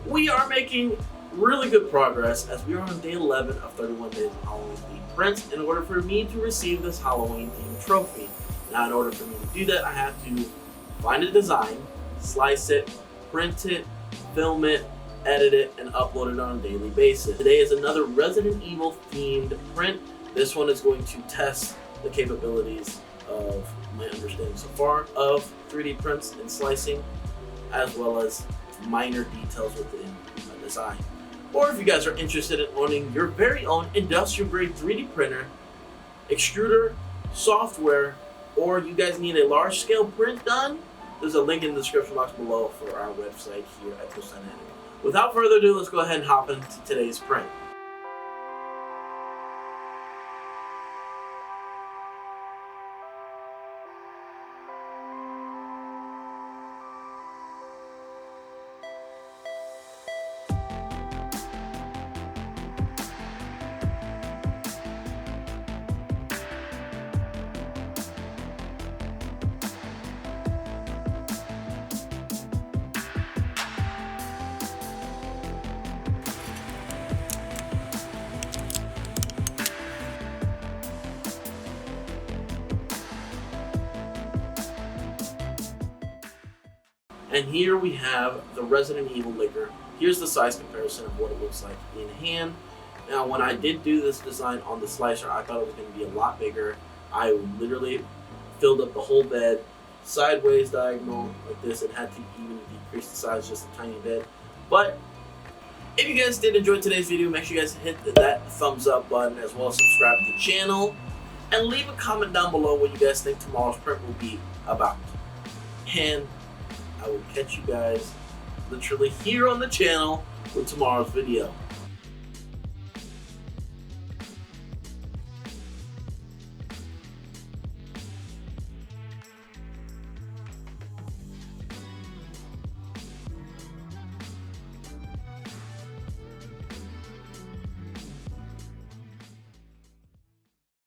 we are making really good progress as we are on day 11 of 31 days of Halloween themed prints in order for me to receive this Halloween themed trophy. Now, in order for me to do that, I have to find a design, slice it, print it, film it, edit it, and upload it on a daily basis. Today is another Resident Evil themed print. This one is going to test the capabilities of my understanding so far of 3D prints and slicing, as well as minor details within a design. Or if you guys are interested in owning your very own industrial grade 3D printer, extruder, software, or you guys need a large scale print done, there's a link in the description box below for our website here at Twist Dynamic. Without further ado, let's go ahead and hop into today's print. And here we have the Resident Evil liquor. Here's the size comparison of what it looks like in hand. Now, when I did do this design on the slicer, I thought it was going to be a lot bigger. I literally filled up the whole bed, sideways, diagonal, like this, and had to even decrease the size just a tiny bit. But if you guys did enjoy today's video, make sure you guys hit that thumbs up button, as well as subscribe to the channel, and leave a comment down below what you guys think tomorrow's print will be about. And I will catch you guys literally here on the channel with tomorrow's video.